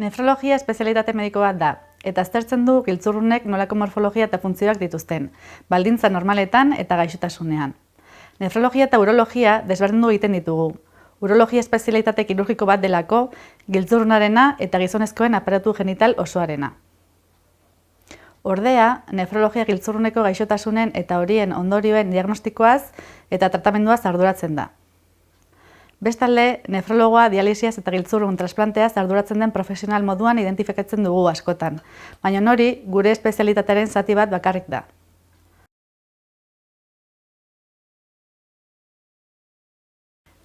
Nefrologia espezialitate mediko bat da, eta aztertzen du giltzurrunek nolako morfologia eta funtzioak dituzten, baldintza normaletan eta gaixotasunean. Nefrologia eta urologia desberdindu egiten ditugu. Urologia espezialitate kirurgiko bat delako, giltzurrunarena eta gizonezkoen aparatu genital osoarena. Ordea, nefrologia giltzurruneko gaixotasunen eta horien ondorioen diagnostikoaz eta tratamenduaz arduratzen da. Bestalde, nefrologoa dialisiaz eta giltzurrun transplanteaz arduratzen den profesional moduan identifikatzen dugu askotan, baina hori gure espezialitatearen zati bat bakarrik da.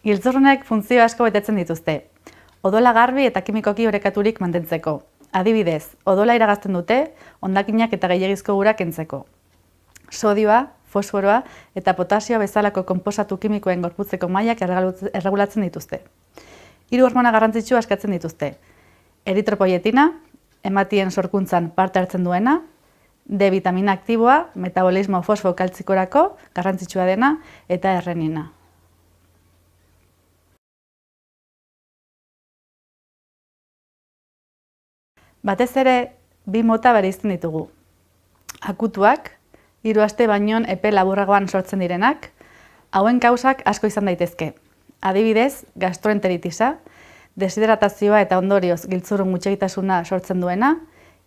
Giltzurrunek funtzio asko betetzen dituzte. Odola garbi eta kimikoki orekaturik mantentzeko. Adibidez, odola iragazten dute, hondakinak eta gehiegizko ura kentzeko. Sodioa, fosforoa eta potasioa bezalako konposatu kimikoen gorputzeko mailak erregulatzen dituzte. 3 hormona garrantzitsu askatzen dituzte. Eritropoietina, hematien sorkuntzan parte hartzen duena, D vitamina aktiboa, metabolismo fosfokaltzikorako garrantzitsua dena, eta errenina. Batez ere, 2 mota bereizten ditugu. Akutuak, 3 aste baino epe laburragoan sortzen direnak, hauen kausak asko izan daitezke. Adibidez, gastroenteritisa, deshidratazioa eta ondorioz giltzurrun gutxitasuna sortzen duena,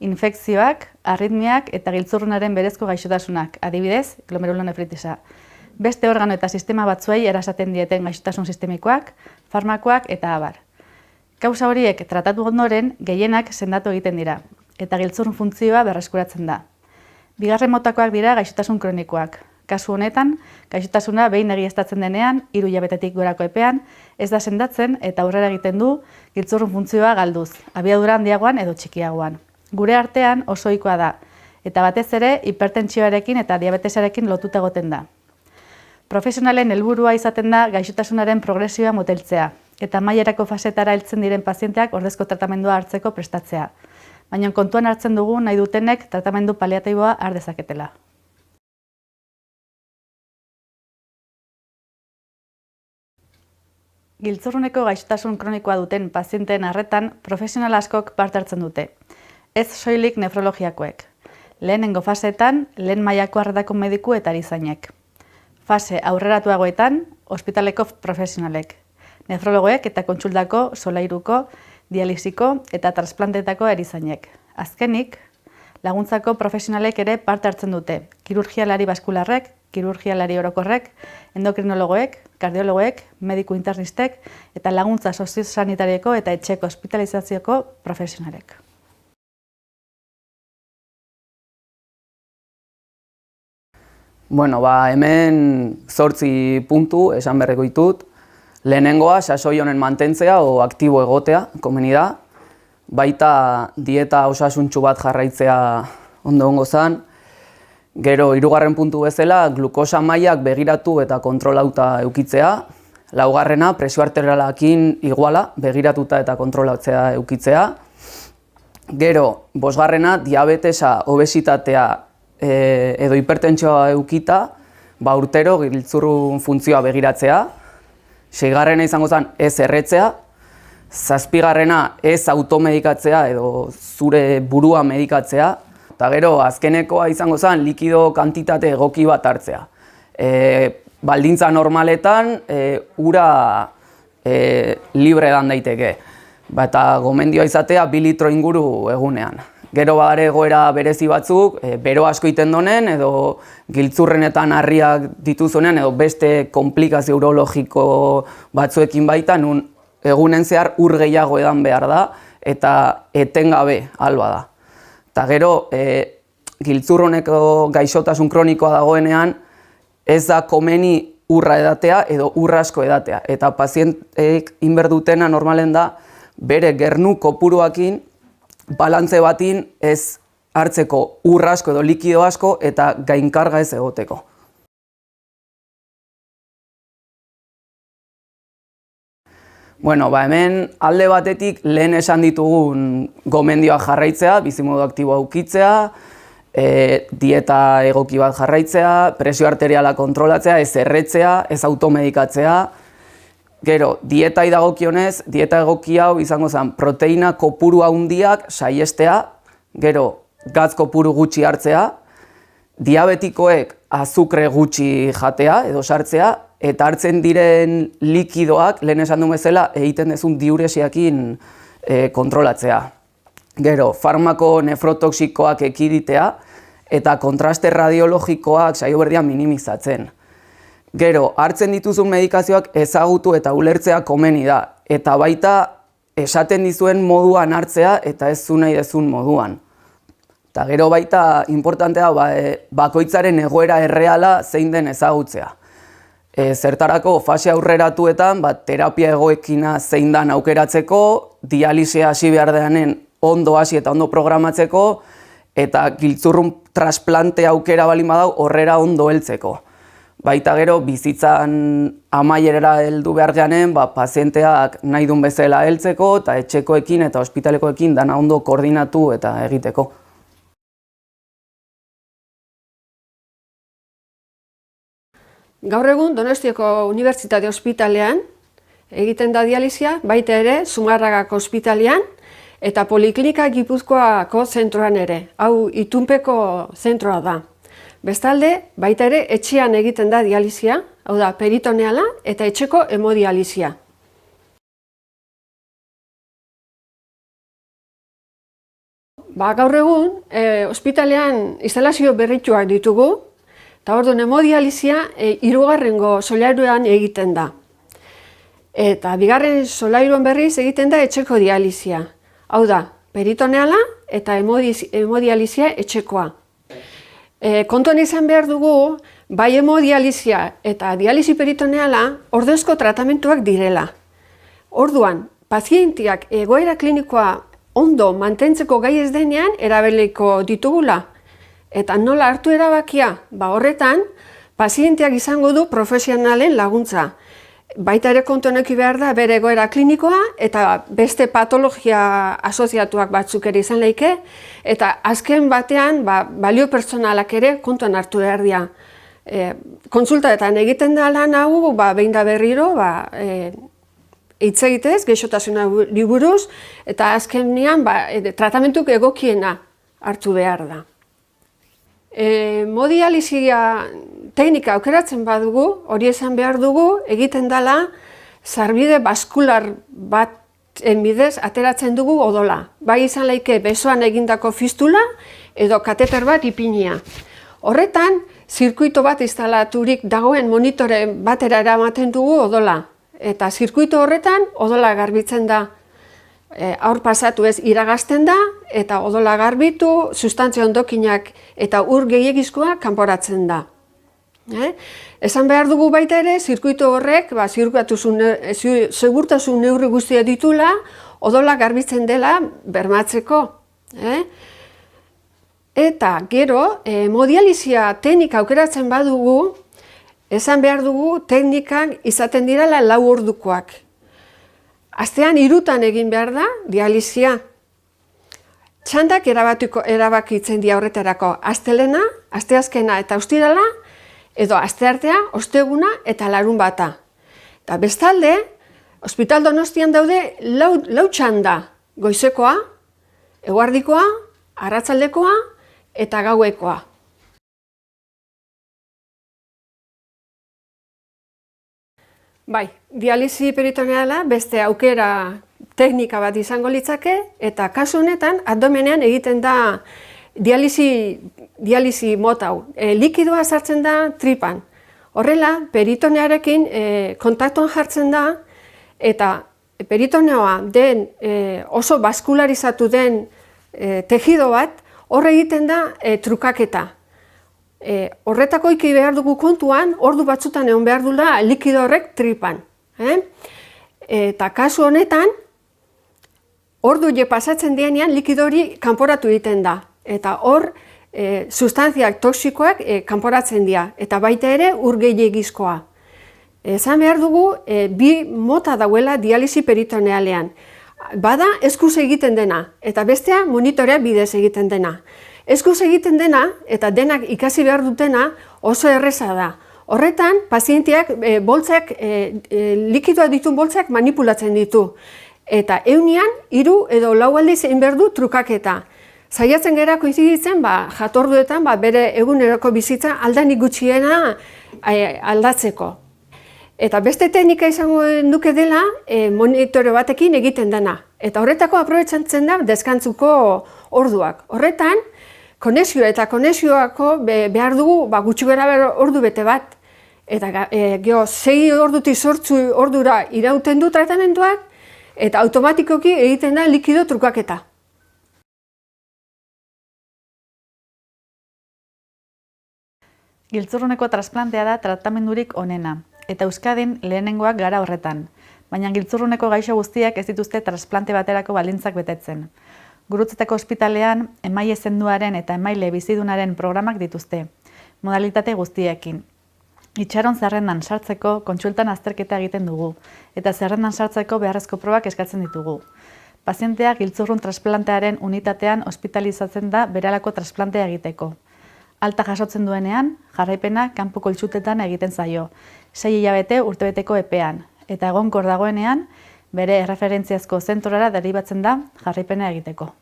infekzioak, arritmiak eta giltzurrunaren berezko gaixotasunak, adibidez, glomerulonefritisa. Beste organo eta sistema batzuei erasaten dieten gaixotasun sistemikoak, farmakoak eta abar. Kausa horiek tratatu ondoren gehienak sendatu egiten dira, eta giltzurrun funtzioa berreskuratzen da. Bigarren motakoak dira gaixotasun kronikoak. Kasu honetan, gaixotasuna behin egiaztatzen denean, 3 hilabetetik gorako epean, ez da sendatzen eta aurrera egiten du giltzurrun funtzioa galduz, abiadura handiagoan edo txikiagoan. Gure artean oso ohikoa da, eta batez ere hipertentsioarekin eta diabetesarekin lotuta egoten da. Profesionalen helburua izaten da gaixotasunaren progresioa moteltzea, eta amainerako fasetara heltzen diren pazienteak ordezko tratamendua hartzeko prestatzea. Baina kontuan hartzen dugu nahi dutenek tratamendu paliatiboa har dezaketela. Giltzurruneko gaixotasun kronikoa duten pazienteen arretan profesional askok parte hartzen dute. Ez soilik nefrologiakoek. Lehenengo faseetan, lehen mailako arretako mediku eta erizainek. Fase aurreratuagoetan, ospitaleko profesionalek. Nefrologoek eta kontsultako, solairuko, dialisiko eta transplantetako erizainek. Azkenik, laguntzako profesionalek ere parte hartzen dute. Kirurgialari baskularrek, kirurgialari orokorrek, endokrinologoek, kardiologoek, mediku internistek eta laguntza soziosanitarioko eta etxeko ospitalizazioko profesionalek. Hemen 8 puntu esan berreko ditut. Lehenengoa, sasoi honen mantentzea o aktibo egotea, komeni da. Baita dieta osasuntsu bat jarraitzea ondo zan. Gero, 3. puntu bezala, glukosa mailak begiratu eta kontrolauta eukitzea. 4. presio arterialarekin iguala, begiratuta eta kontrolatzea eukitzea. Gero, 5. diabetesa, obesitatea edo hipertentsioa eukita, urtero giltzurrun funtzioa begiratzea. 6. izango zen ez erretzea. 7. ez automedikatzea edo zure burua medikatzea. Eta gero, azkenekoa izango zen likido kantitate egoki bat hartzea. Baldintza normaletan, ura libre dan daiteke. Eta gomendioa izatea 2 litro inguru egunean. Gero badare egoera berezi batzuk, bero asko iten donen, edo giltzurrenetan harriak dituzunean, edo beste komplikazio urologiko batzuekin baita, nun egunen zehar ur gehiago edan behar da, eta etengabe alba da. Eta gero, giltzurroneko gaixotasun kronikoa dagoenean, ez da komeni urra edatea edo urra asko edatea. Eta pazienteek inberdutena normalen da, bere gernu kopuruakin, balantze batin ez hartzeko ur asko edo likido asko eta gainkarga ez egoteko. Hemen alde batetik lehen esan ditugun gomendioak jarraitzea, bizimodu aktiboa ukitzea, dieta egoki bat jarraitzea, presio arteriala kontrolatzea, ez erretzea, ez automedikatzea, Gero, dietai dagokionez, dieta egokia hau izango zen proteina kopuru handiak saihestea, gero gatz kopuru gutxi hartzea, diabetikoek azukre gutxi jatea edo sartzea, eta hartzen diren likidoak, lehen esan du bezala, egiten dezun diuresiakin kontrolatzea. Gero, farmako nefrotoxikoak ekiditea, eta kontraste radiologikoak saio berdian minimizatzen. Gero, hartzen dituzun medikazioak ezagutu eta ulertzea komeni da, eta baita esaten dizuen moduan hartzea eta ez zu nahi dezun moduan. Eta gero baita importantea bakoitzaren egoera erreala zein den ezagutzea. Zertarako fase aurreratuetan terapia egoekina zein dan aukeratzeko, dialisia hasi behar deanen ondo hasi eta ondo programatzeko, eta giltzurrun trasplante aukera balin badau horrera ondo heltzeko. Baita gero, bizitzan amaierera heldu behar geanen, pazienteak nahi duen bezala heltzeko, eta etxekoekin eta ospitalekoekin dana ondo koordinatu eta egiteko. Gaur egun Donostiako Unibertsitate Ospitalean egiten da dialisia, baita ere Zumarragako Ospitalean eta Poliklinika Gipuzkoako zentroan ere. Hau itunpeko zentroa da. Bestalde, baita ere etxean egiten da dialisia, hau da peritoneala eta etxeko hemodialisia. Gaur egun, ospitalean instalazio berrituak ditugu, eta orduan hemodialisia 3. solairuan egiten da. Eta 2. solairuan berriz egiten da etxeko dialisia. Hau da, peritoneala eta hemodialisia etxekoa. Kontuan izan behar dugu, bai hemodialisia eta dialisi peritoneala ordezko tratamentuak direla. Orduan, pazienteak egoera klinikoa ondo mantentzeko gai ez denean erabiliko ditugula. Eta nola hartu erabakia? Horretan, pazienteak izango du profesionalen laguntza. Baita ere kontuan eduki behar da bere egoera klinikoa eta beste patologia asoziatuak batzuk ere izan leike, eta azken batean balio pertsonalak ere kontuan hartu behar dira. Kontsultaetan egiten da lan hau, behin da berriro, hitz egitez, gaixotasunari buruz, eta azkenean tratamentuk egokiena hartu behar da. Hemodialisia teknika aukeratzen badugu, hori esan behar dugu, egiten dela sarbide baskular baten bidez ateratzen dugu odola. Bai izan leike besoan egindako fistula edo kateter bat ipinia. Horretan, zirkuito bat instalaturik dagoen monitore batera eramaten dugu odola. Eta zirkuito horretan odola garbitzen da. Aur pasatu ez iragazten da, eta odola garbitu, sustantzia ondokinak eta ur gehiegizkoa kanporatzen da. Esan behar dugu baita ere, zirkuito horrek segurtasun neurri guztia ditula, odola garbitzen dela bermatzeko. Eta gero, hemodialisia teknika aukeratzen badugu, esan behar dugu teknikak izaten direla 4 ordukoak. Astean 3 egin behar da dialisia. Txandak erabakitzen dira horretarako astelena, asteazkena eta ostirala, edo asteartea, osteguna eta larunbata. Eta bestalde, Ospital Donostian daude 4 txanda, goizekoa, eguerdikoa, arratsaldekoa eta gauekoa. Bai, dialisi peritoneala beste aukera teknika bat izango litzake, eta kasu honetan abdomenean egiten da dialisi mota hau. Likidoa sartzen da tripan. Horrela, peritonearekin kontaktuan jartzen da, eta peritoneoa den oso baskularizatu den tejido bat, horre egiten da trukaketa. Horretako iki behar dugu kontuan, ordu batzutan egon behar dula likido horrek tripan. Eta kasu honetan, ordu pasatzen dienean likido hori kanporatu egiten da. Eta hor, sustantziak toksikoak kanporatzen dira, eta baita ere ur gehiegizkoa. Esan behar dugu, 2 mota dauela dialisi peritonealean. Bada eskuz egiten dena, eta bestea monitorea bidez egiten dena. Eskuz egiten dena, eta denak ikasi behar dutena, oso erreza da. Horretan, pazienteak boltsak, likidoa dituen boltsak manipulatzen ditu. Eta eunian, 3 edo 4 aldiz egin behar du trukaketa. Saiatzen gara koinziditzen, jatorduetan bere eguneroko bizitza aldanik gutxiena aldatzeko. Eta beste teknika izango duke dela, monitore batekin egiten dena. Eta horretako aprobetxatzen da deskantzuko orduak. Horretan, konexioa eta konexioako behar dugu gutxi gara ordu bete bat. Eta 6 ordutik 8 ordura irauten du tratamenduak, eta automatikoki egiten da likido trukaketa. Giltzurruneko transplantea da tratamendurik onena, eta Euskadin lehenengoak gara horretan, baina giltzurruneko gaixo guztiak ez dituzte transplante baterako baldintzak betetzen. Gurutzetako ospitalean, emaile zenduaren eta emaile bizidunaren programak dituzte, modalitate guztiekin. Itxaron zerrendan sartzeko kontsultan azterketa egiten dugu, eta zerrendan sartzeko beharrezko probak eskatzen ditugu. Pazientea giltzurrun transplantearen unitatean ospitalizatzen da berelako transplantea egiteko. Alta jasotzen duenean, jarraipena kanpo koltxutetan egiten zaio, 6 hilabete urtebeteko epean, eta egonkor dagoenean, bere erreferentziazko zentrora deribatzen da jarraipena egiteko.